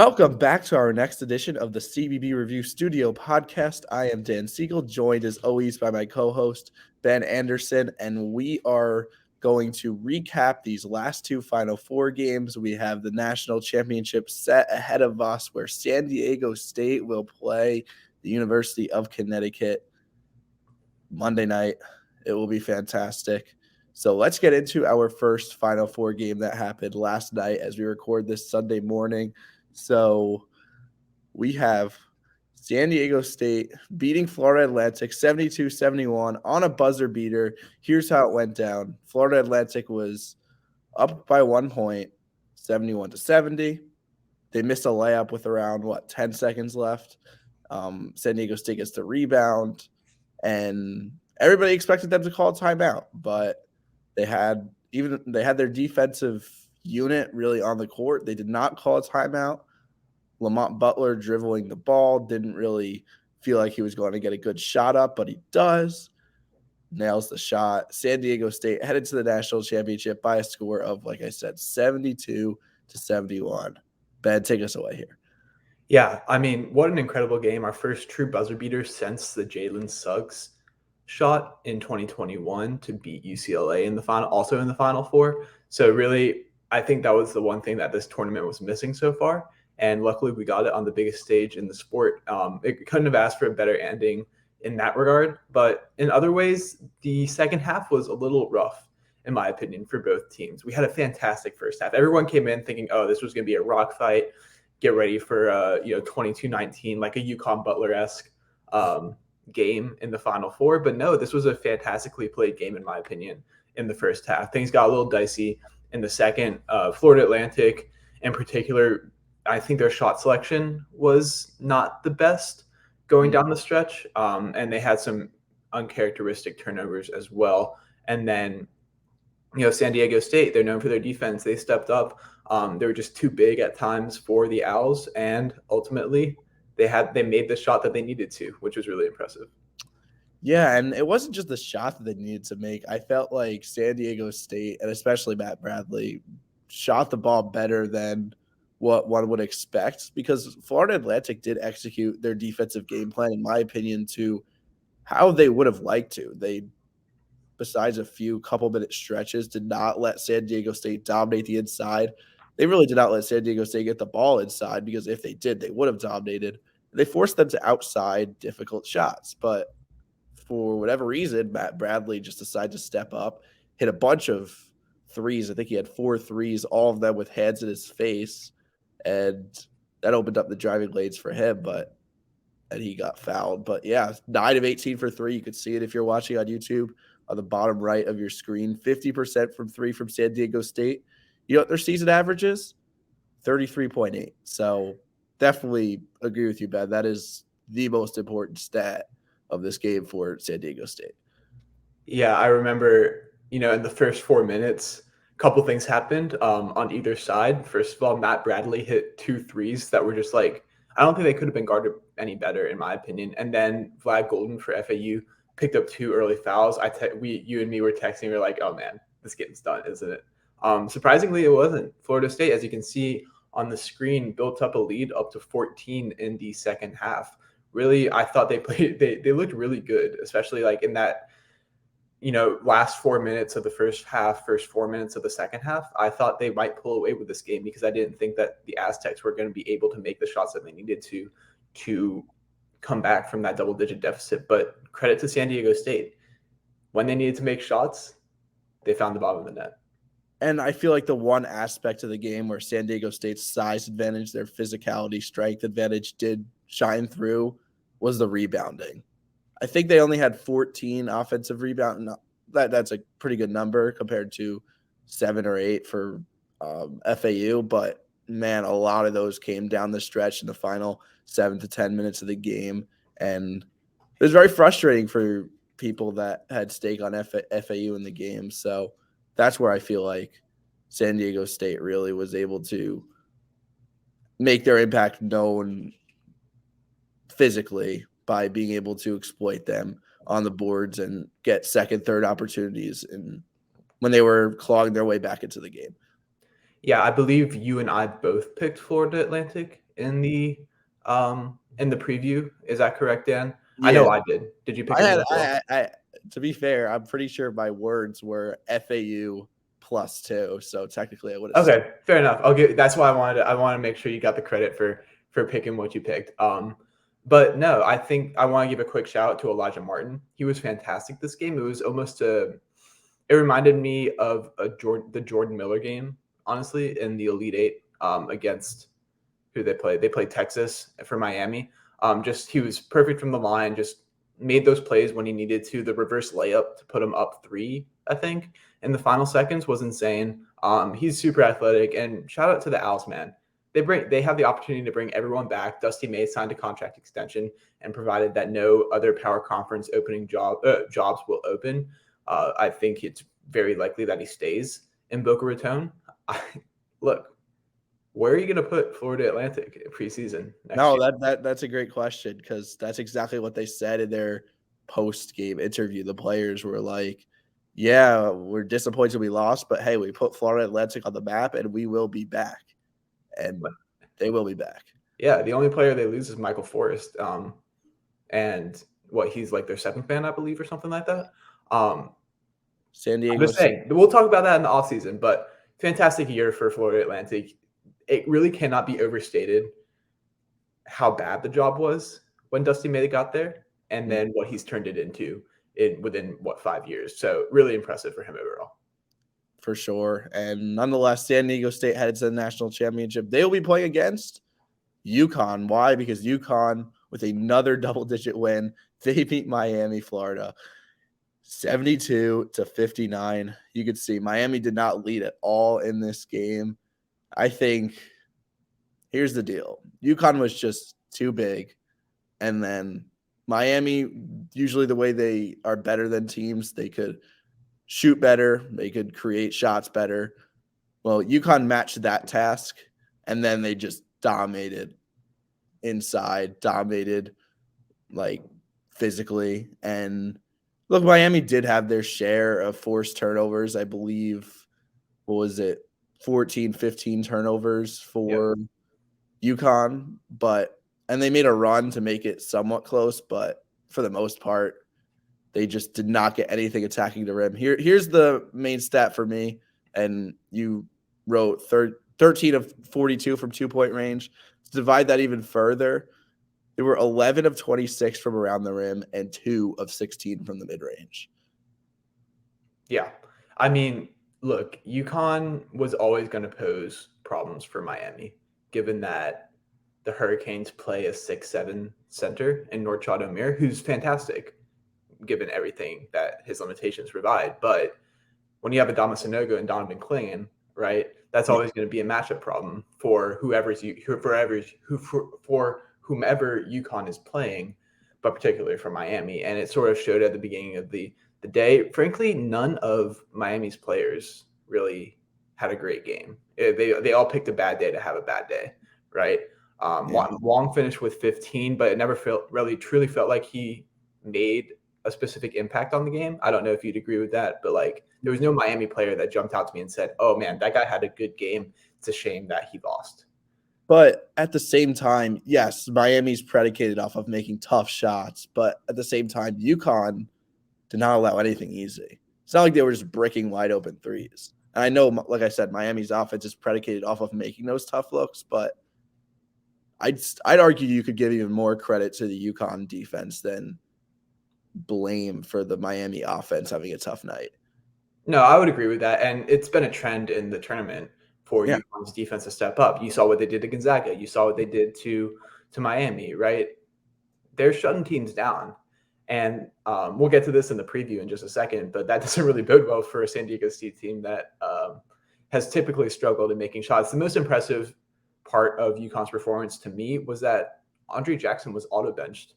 Welcome back to our next edition of the CBB Review Studio podcast. I am Dan Siegel, joined as always by my co-host Ben Anderson, and we are going to recap these last two Final Four games. We have the national championship set ahead of us, where San Diego State will play the University of Connecticut Monday night. It will be fantastic. So let's get into our first Final Four game that happened last night as we record this Sunday morning. So we have San Diego State beating Florida Atlantic 72-71 on a buzzer beater. Here's how it went down. Florida Atlantic was up by 1 point, 71-70. They missed a layup with around, 10 seconds left. San Diego State gets the rebound, and everybody expected them to call a timeout, but they had their defensive unit really on the court. They did not call a timeout. Lamont Butler dribbling the ball, didn't really feel like he was going to get a good shot up, but he does. Nails the shot. San Diego State headed to the national championship by a score of, like I said, 72-71. Ben, take us away here. Yeah, I mean, what an incredible game. Our first true buzzer beater since the Jalen Suggs shot in 2021 to beat UCLA in the Final Four. So really, I think that was the one thing that this tournament was missing so far. And luckily we got it on the biggest stage in the sport. It couldn't have asked for a better ending in that regard. But in other ways, the second half was a little rough, in my opinion, for both teams. We had a fantastic first half. Everyone came in thinking, oh, this was going to be a rock fight. Get ready for 22-19, like a UConn Butler-esque game in the Final Four. But no, this was a fantastically played game, in my opinion, in the first half. Things got a little dicey in the second. Florida Atlantic, in particular, I think their shot selection was not the best going down the stretch. And they had some uncharacteristic turnovers as well. And then, San Diego State, they're known for their defense. They stepped up. They were just too big at times for the Owls. And ultimately, they made the shot that they needed to, which was really impressive. Yeah, and it wasn't just the shot that they needed to make. I felt like San Diego State, and especially Matt Bradley, shot the ball better than what one would expect, because Florida Atlantic did execute their defensive game plan, in my opinion, to how they would have liked to. They, besides a few couple-minute stretches, did not let San Diego State dominate the inside. They really did not let San Diego State get the ball inside, because if they did, they would have dominated. They forced them to outside difficult shots, but for whatever reason, Matt Bradley just decided to step up, hit a bunch of threes. I think he had 4 threes, all of them with hands in his face, and that opened up the driving lanes for him, and he got fouled. But yeah, 9 of 18 for 3. You could see it if you're watching on YouTube on the bottom right of your screen. 50% from 3 from San Diego State. You know what their season average is? 33.8. So definitely agree with you, Ben. That is the most important stat of this game for San Diego State. Yeah, I remember, in the first 4 minutes, a couple things happened on either side. First of all, Matt Bradley hit 2 threes that were just like, I don't think they could have been guarded any better, in my opinion. And then Vlad Golden for FAU picked up 2 early fouls. You and me were texting. We were like, oh man, this game's done, isn't it? Surprisingly, it wasn't. Florida State, as you can see on the screen, built up a lead up to 14 in the second half. Really, I thought they looked really good, especially like in that, last 4 minutes of the first half, first 4 minutes of the second half. I thought they might pull away with this game, because I didn't think that the Aztecs were going to be able to make the shots that they needed to come back from that double-digit deficit. But credit to San Diego State. When they needed to make shots, they found the bottom of the net. And I feel like the one aspect of the game where San Diego State's size advantage, their physicality, strength advantage did shine through was the rebounding. I think they only had 14 offensive rebounds. That's a pretty good number compared to 7 or 8 for FAU. But, man, a lot of those came down the stretch in the final 7 to 10 minutes of the game. And it was very frustrating for people that had stake on FAU in the game. So that's where I feel like San Diego State really was able to make their impact known physically by being able to exploit them on the boards and get second, third opportunities and when they were clawing their way back into the game. Yeah, I believe you and I both picked Florida Atlantic in the preview. Is that correct, Dan? I Yeah, know I did. Did you pick I him had as well? to be fair, I'm pretty sure my words were FAU +2, so technically I would have said. Okay, fair enough. That's why I wanted to make sure you got the credit for picking what you picked. But no, I think I want to give a quick shout out to Elijah Martin. He was fantastic this game. It was almost it reminded me of the Jordan Miller game, honestly, in the Elite Eight against who they played. They played Texas for Miami. Just he was perfect from the line. Just made those plays when he needed to. The reverse layup to put him up 3, I think, in the final seconds was insane. He's super athletic, and shout out to the Owls, man. They have the opportunity to bring everyone back. Dusty May signed a contract extension, and provided that no other power conference jobs will open, I think it's very likely that he stays in Boca Raton. Look, where are you going to put Florida Atlantic preseason next No, year? that's a great question because that's exactly what they said in their post-game interview. The players were like, "Yeah, we're disappointed we lost, but hey, we put Florida Atlantic on the map, and we will be back." And they will be back. Yeah, the only player they lose is Michael Forrest. And what, he's like their 7th man, I believe, or something like that. San I'm Diego just saying, we'll talk about that in the offseason, but fantastic year for Florida Atlantic. It really cannot be overstated how bad the job was when Dusty May got there, and then what he's turned it into within 5 years. So really impressive for him overall. for sure. And nonetheless, San Diego State headed to the national championship. They will be playing against UConn. Why? Because UConn, with another double-digit win, they beat Miami, Florida, 72-59. You could see Miami did not lead at all in this game. I think here's the deal. UConn was just too big. And then Miami, usually the way they are better than teams, they could shoot better, they could create shots better. Well, UConn matched that task, and then they just dominated inside, dominated like physically. And look, Miami did have their share of forced turnovers. I believe, what was it, 14, 15 turnovers for UConn, and they made a run to make it somewhat close, but for the most part, they just did not get anything attacking the rim. Here's the main stat for me, and you wrote 13 of 42 from 2-point range. To divide that even further, there were 11 of 26 from around the rim and 2 of 16 from the mid-range. Yeah. I mean, look, UConn was always going to pose problems for Miami, given that the Hurricanes play a 6'7" center in Norchad Omier, who's fantastic, given everything that his limitations provide. But when you have Adama Sanogo and Donovan Clingan, right, that's always going to be a matchup problem for whomever UConn is playing, but particularly for Miami. And it sort of showed at the beginning of the day. Frankly, none of Miami's players really had a great game. They all picked a bad day to have a bad day, right? Wong finished with 15, but it never truly felt like he made a specific impact on the game. I don't know if you'd agree with that, but like there was no Miami player that jumped out to me and said, "Oh man, that guy had a good game. It's a shame that he lost." But at the same time, yes, Miami's predicated off of making tough shots, but at the same time, UConn did not allow anything easy. It's not like they were just breaking wide open threes. And I know, like I said, Miami's offense is predicated off of making those tough looks, but I'd argue you could give even more credit to the UConn defense than blame for the Miami offense having a tough night. No, I would agree with that. And it's been a trend in the tournament for UConn's defense to step up. You saw what they did to Gonzaga. You saw what they did to Miami, right? They're shutting teams down. And we'll get to this in the preview in just a second, but that doesn't really bode well for a San Diego State team that has typically struggled in making shots. The most impressive part of UConn's performance to me was that Andre Jackson was auto-benched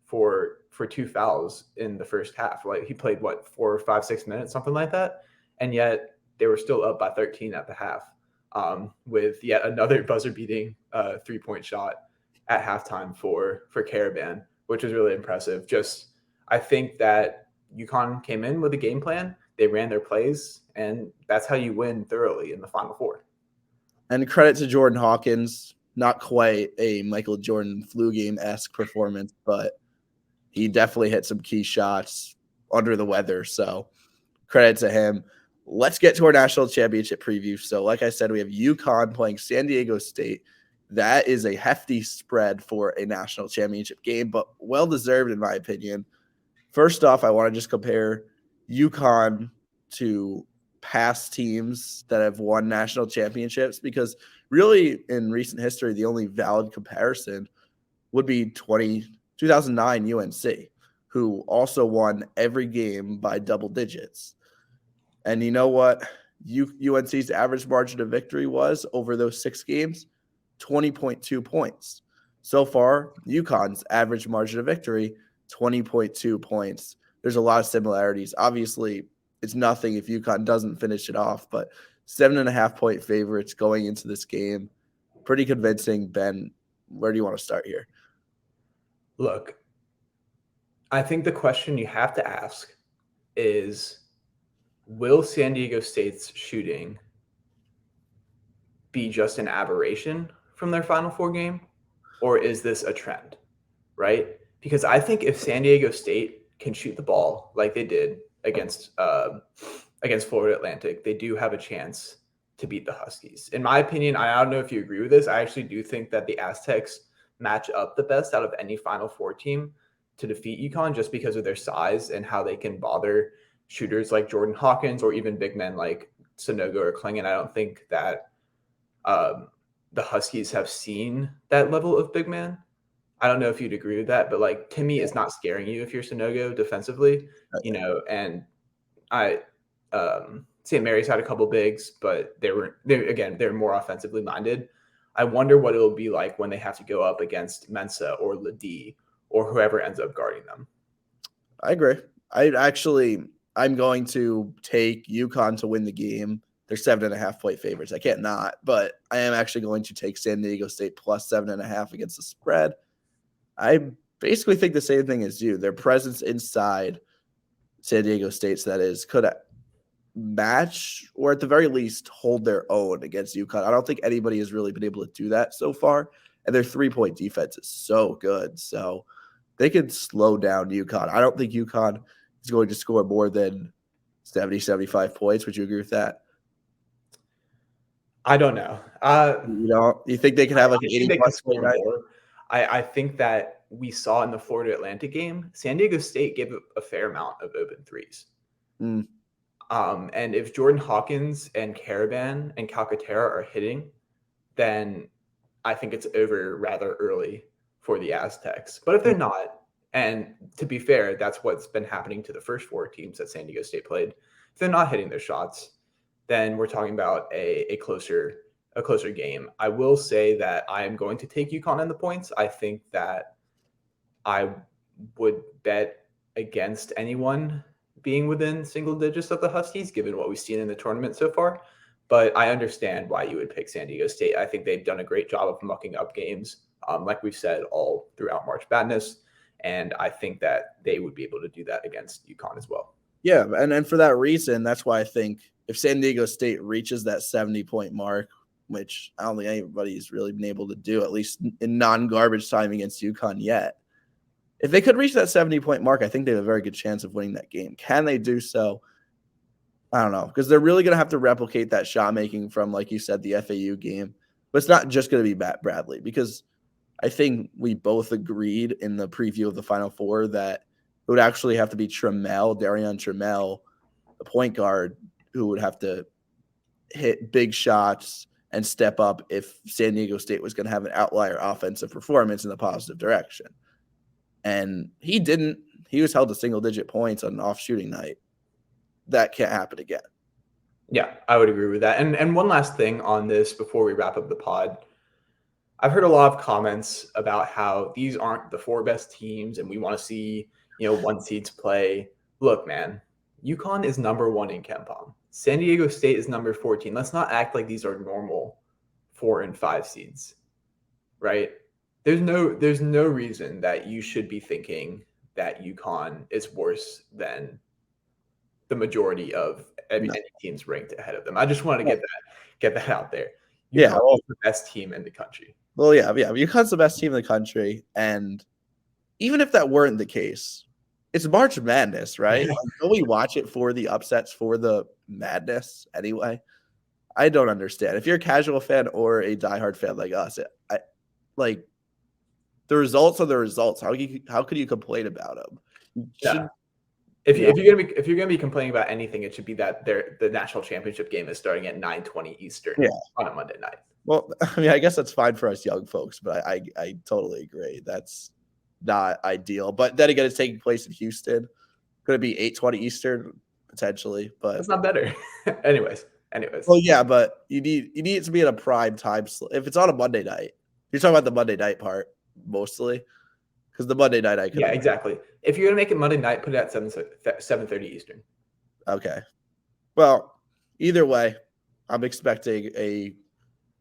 for 2 fouls in the first half. Like he played 4, 5, 6 minutes, something like that, and yet they were still up by 13 at the half, with yet another buzzer-beating 3-point shot at halftime for Caravan, which was really impressive. Just I think that UConn came in with a game plan. They ran their plays, and that's how you win thoroughly in the Final Four. And credit to Jordan Hawkins. not quite a Michael Jordan flu game-esque performance, but he definitely hit some key shots under the weather. So credit to him. Let's get to our national championship preview. So, like I said, we have UConn playing San Diego State. That is a hefty spread for a national championship game, but well deserved in my opinion. First off, I want to just compare UConn to past teams that have won national championships because really in recent history, the only valid comparison would be 2009 UNC, who also won every game by double digits. And you know what? UNC's average margin of victory was over those 6 games? 20.2 points. So far, UConn's average margin of victory, 20.2 points. There's a lot of similarities. Obviously, it's nothing if UConn doesn't finish it off, but 7.5-point favorites going into this game. Pretty convincing. Ben, where do you want to start here? Look, I think the question you have to ask is, will San Diego State's shooting be just an aberration from their Final Four game, or is this a trend, right? Because I think if San Diego State can shoot the ball like they did against Florida Atlantic, they do have a chance to beat the Huskies. In my opinion, I don't know if you agree with this, I actually do think that the Aztecs match up the best out of any Final Four team to defeat UConn just because of their size and how they can bother shooters like Jordan Hawkins or even big men like Sonogo or Klingon. I don't think that the Huskies have seen that level of big man. I don't know if you'd agree with that, but like Timmy is not scaring you if you're Sonogo defensively, and St. Mary's had a couple bigs, but they're more offensively minded. I wonder what it'll be like when they have to go up against Mensa or Ladie or whoever ends up guarding them. I agree. I'm going to take UConn to win the game. They're 7.5-point favorites. I can't not, but I am actually going to take San Diego State plus 7.5 against the spread. I basically think the same thing as you. Their presence inside San Diego State's, that is, could match or at the very least hold their own against UConn. I don't think anybody has really been able to do that so far, and their 3-point defense is so good. So they could slow down UConn. I don't think UConn is going to score more than 70, 75 points. Would you agree with that? I don't know. You think they could have like an 80-plus score more? I think that we saw in the Florida Atlantic game, San Diego State gave a fair amount of open threes. Mm. And if Jordan Hawkins and Caravan and Calcaterra are hitting, then I think it's over rather early for the Aztecs. But if they're not, and to be fair, that's what's been happening to the first 4 teams that San Diego State played. If they're not hitting their shots, then we're talking about a closer game. I will say that I am going to take UConn in the points. I think that I would bet against anyone being within single digits of the Huskies, given what we've seen in the tournament so far. But I understand why you would pick San Diego State. I think they've done a great job of mucking up games, like we've said, all throughout March Madness. And I think that they would be able to do that against UConn as well. Yeah, and for that reason, that's why I think if San Diego State reaches that 70-point mark, which I don't think anybody's really been able to do, at least in non-garbage time against UConn yet. If they could reach that 70-point mark, I think they have a very good chance of winning that game. Can they do so? I don't know, because they're really going to have to replicate that shot making from, like you said, the FAU game. But it's not just going to be Matt Bradley, because I think we both agreed in the preview of the Final Four that it would actually have to be Darian Trammell, the point guard, who would have to hit big shots and step up if San Diego State was going to have an outlier offensive performance in the positive direction. And he didn't. He was held to single-digit points on an off-shooting night. That can't happen again. Yeah, I would agree with that. And one last thing on this before we wrap up the pod. I've heard a lot of comments about how these aren't the 4 best teams and we want to see, 1 seeds play. Look, man, UConn is number 1 in KenPom. San Diego State is number 14. Let's not act like these are normal 4 and 5 seeds, right? There's no reason that you should be thinking that UConn is worse than the majority of any teams ranked ahead of them. I just want to get that out there. UConn is the best team in the country. Well, yeah. UConn's the best team in the country, and even if that weren't the case, it's March Madness, right? Like, don't we watch it for the upsets, for the madness anyway? I don't understand. If you're a casual fan or a diehard fan like us, I like the results are the results. How could you complain about them? You should, If, you you, know, if you're gonna be complaining about anything, it should be that the national championship game is starting at 9:20 Eastern yeah. on a Monday night. Well, I mean, I guess that's fine for us young folks, but I totally agree. That's not ideal. But then again, it's taking place in Houston. Could it be 8:20 Eastern potentially? But That's not better. anyways. well, yeah, but you need it to be at a prime time. If it's on a Monday night, you're talking about the Monday night part mostly, because the Monday night I could. Yeah, exactly. If you're gonna make it Monday night, put it at 7:30 Eastern. Okay. Well, either way, I'm expecting a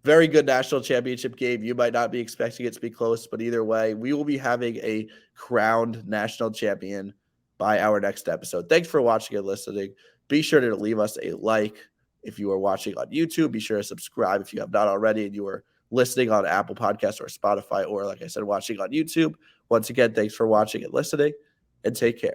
very good national championship game. You might not be expecting it to be close, but either way, we will be having a crowned national champion by our next episode. Thanks for watching and listening. Be sure to leave us a like if you are watching on YouTube. Be sure to subscribe if you have not already and you are listening on Apple Podcasts or Spotify, or like I said, watching on YouTube. Once again, thanks for watching and listening, and take care.